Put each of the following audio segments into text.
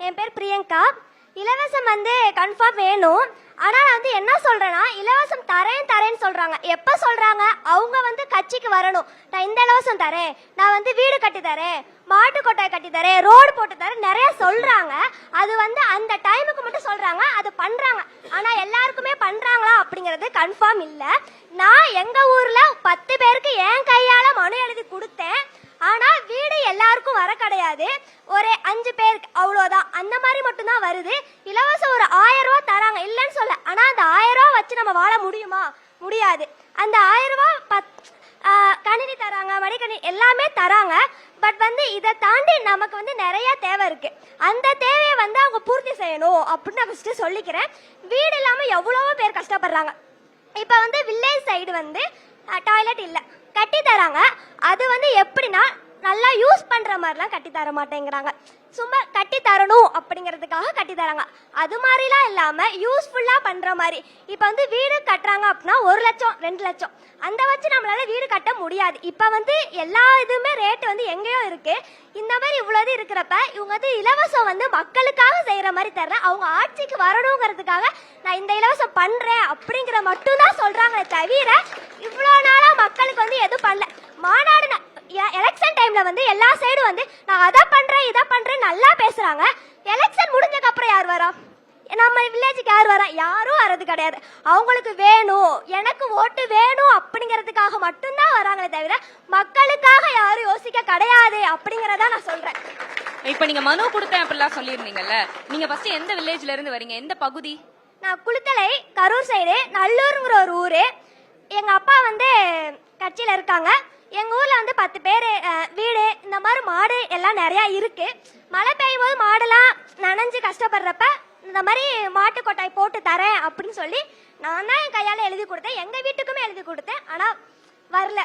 என் பேர் பிரியங்கா. இலவசம் கன்ஃபார்ம் வேணும். ஆனா நான் என்ன சொல்றேன்னா, இலவசம் தரேன்னு சொல்றாங்க. எப்ப சொல்றாங்க? அவங்க கட்சிக்கு வரணும். நான் இந்த இலவசம் தரேன், நான் வீடு கட்டி தரேன், மாட்டு கொட்டாய் கட்டி தரேன், ரோடு போட்டு தரேன் நிறைய சொல்றாங்க. அது அந்த டைமுக்கு மட்டும் சொல்றாங்க, அது பண்றாங்க. ஆனா எல்லாருக்குமே பண்றாங்களா அப்படிங்கறது கன்ஃபார்ம் இல்ல. நான் எங்க ஊர்ல 10 பேருக்கு என் கையால மனு எழுதி கொடுத்தேன். ஆனா வீடு எல்லாருக்கும் வர கிடையாது. ஒரு 5 பேருக்கு அவ்வளவுதான். அந்த மாதிரி மட்டும் தான் வருது. இலவசம் ஒரு 1000 ரூபாய் தராங்க, இல்லன்னு சொல்ல. ஆனா அந்த 1000 ரூபாய் வச்சு நம்ம வாழ முடியுமா? முடியாது. அந்த 1000 ரூபாய் கணினி தராங்க, மடிக்கணி எல்லாமே தராங்க. பட் இதை தாண்டி நமக்கு நிறைய தேவை இருக்கு. அந்த தேவையை அவங்க பூர்த்தி செய்யணும் அப்படின்னு நான் ஃபர்ஸ்ட் சொல்லிக்கிறேன். வீடு இல்லாம எவ்வளவோ பேர் கஷ்டப்படுறாங்க. இப்ப வில்லேஜ் சைடு டாய்லெட் இல்ல, கட்டி தராங்க. அது எப்படின்னா நல்லா யூஸ் பண்ற மாதிரிலாம் கட்டி தர மாட்டேங்கிறாங்க. சும்மா கட்டி தரணும் அப்படிங்கிறதுக்காக கட்டி தராங்க. அது மாதிரிலாம் இல்லாம யூஸ்ஃபுல்லா பண்ற மாதிரி. இப்ப வீடு கட்டுறாங்க அப்படின்னா 1 லட்சம் 2 லட்சம் அந்த வச்சு நம்மளால வீடு கட்ட முடியாது. இப்ப எல்லா இதுவுமே ரேட் எங்கேயோ இருக்கு. இந்த மாதிரி இவ்வளவு இருக்கிறப்ப இவங்க இலவசம் மக்களுக்காக செய்யற மாதிரி தர்ற, அவங்க ஆட்சிக்கு வரணுங்கிறதுக்காக நான் இந்த இலவசம் பண்றேன் அப்படிங்கிற மட்டும் தான் சொல்றாங்களே தவிர இவ்வளவு நாளா மக்களுக்கு எதுவும் பண்ணல. மாநாடு எலெக்ஷன் டைம்ல எல்லா சைடும் நான் அதை பண்றேன் இதை பண்றேன் நல்லா பேசுறாங்க. எலெக்ஷன் முடிஞ்சதுக்கு அப்புறம் யார் வரா? நம்ம வில்லேஜுக்கு யார் வரா? யாரும் வரது கிடையாது. அவங்களுக்கு வேணும், எனக்கு ஓட்டு வேணும் அப்படிங்கிறதுக்காக மட்டும்தான் வராங்களே தவிர மக்களுக்காக யாரும் யோசிக்க கிடையாது அப்படிங்கறத நான் சொல்றேன். இப்ப நீங்க மனு கொடுத்தேன் அப்படிலாம் சொல்லிருந்தீங்கல்ல, நீங்க ஃபர்ஸ்ட் எந்த வில்லேஜ்ல இருந்து வரீங்க? எந்த பகுதி? நான் குளித்தலை, கரூர் சைடு, நல்லூருங்கிற ஒரு ஊரு. எங்க அப்பா கட்சியில இருக்காங்க. எங்க ஊர்ல 10 பேர் வீடு, இந்த மாதிரி மாடு எல்லாம் நிறைய இருக்கு. மழை பெய்யும் போது மாடெல்லாம் நனைஞ்சு கஷ்டப்படுறப்ப இந்த மாதிரி மாட்டு கொட்டாய் போட்டு தரேன் அப்படின்னு சொல்லி நான் தான் என் கையால எழுதி கொடுத்தேன். எங்க வீட்டுக்குமே எழுதி கொடுத்தேன். ஆனா வரல.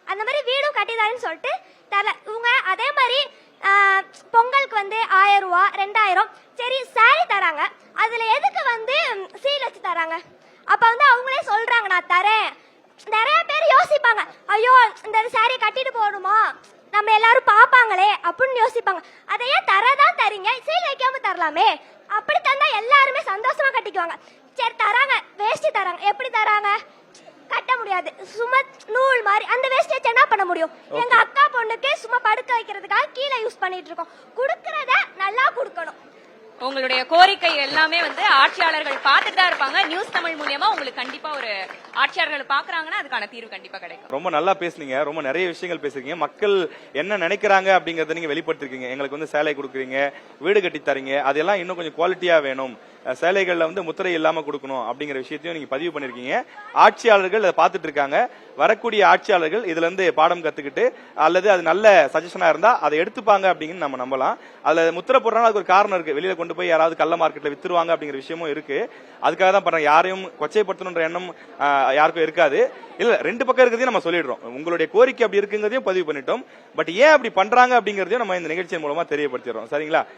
அந்த மாதிரி வீடும் கட்டி தரேன்னு சொல்லிட்டு தரல. இவங்க அதே மாதிரி பொங்கலுக்கு 1000 ரூபாய் 2000 சரி சாரி தராங்க. அதுல எதுக்கு சீல் வச்சு தராங்க? அப்ப அவங்களே சொல்றாங்க நான் தரேன். நிறைய பேர் யோசிப்பாங்க, ஐயோ இந்த சாரியை கட்டிட்டு போகணுமா, நம்ம எல்லாரும் பாப்பாங்களே அப்படின்னு யோசிப்பாங்க. அதையே தரதான் தரீங்க, சீல் வைக்காம தரலாமே. அப்படி தந்தா எல்லாருமே சந்தோஷமா கட்டிக்குவாங்க. சரி தராங்க, வேஷ்டி தராங்க. எப்படி தராங்க? கட்ட முடியாது. சும்மா நூல் மாதிரி அந்த வேஷ்டி வச்சு என்ன பண்ண முடியும்? எங்க அக்கா பொண்ணுக்கு சும்மா படுக்க வைக்கிறதுக்காக கீழே யூஸ் பண்ணிட்டு இருக்கோம். குடுக்கறத நல்லா குடுக்கணும். உங்களுடைய கோரிக்கை எல்லாமே ஆட்சியாளர்கள் பார்த்துட்டு தான் இருப்பாங்க. நியூஸ் தமிழ் மூலியமா உங்களுக்கு கண்டிப்பா ஒரு ஆட்சியாளர்கள் பாக்குறாங்கன்னா அதுக்கான தீர்வு கண்டிப்பா கிடைக்கும். ரொம்ப நல்லா பேசுனீங்க, ரொம்ப நிறைய விஷயங்கள் பேசுறீங்க. மக்கள் என்ன நினைக்கிறாங்க அப்படிங்கறத நீங்க வெளிப்படுத்திருக்கீங்க. எங்களுக்கு சேலை கொடுக்குறீங்க, வீடு கட்டி தரீங்க, அதெல்லாம் இன்னும் கொஞ்சம் குவாலிட்டியா வேணும், சேலைகள்ல முத்திரை இல்லாம கொடுக்கணும் அப்படிங்கிற விஷயத்தையும் நீங்க பதிவு பண்ணிருக்கீங்க. ஆட்சியாளர்கள் அதை பார்த்துட்டு இருக்காங்க. வரக்கூடிய ஆட்சியாளர்கள் இதுல இருந்து பாடம் கத்துக்கிட்டு அல்லது அது நல்ல சஜஷனா இருந்தா அதை எடுத்துப்பாங்க அப்படின்னு நம்ம நம்பலாம். அதுல முத்திரை போடுறாங்க, அதுக்கு ஒரு காரணம் இருக்கு. வெளியில கொண்டு போய் யாராவது கள்ள மார்க்கெட்ல வித்துருவாங்க அப்படிங்கிற விஷயமும் இருக்கு. அதுக்காக தான் பண்றாங்க. யாரையும் கொச்சைப்படுத்தணுன்ற எண்ணம் யாருக்கும் இருக்காது. இல்ல, 2 பக்கம் இருக்கிறதையும் நம்ம சொல்லிடுறோம். உங்களுடைய கோரிக்கை அப்படி இருக்குங்கிறதையும் பதிவு பண்ணிட்டோம். பட் ஏன் அப்படி பண்றாங்க அப்படிங்கறதையும் நம்ம இந்த நிகழ்ச்சியின் மூலமா தெரியப்படுத்திடுறோம். சரிங்களா?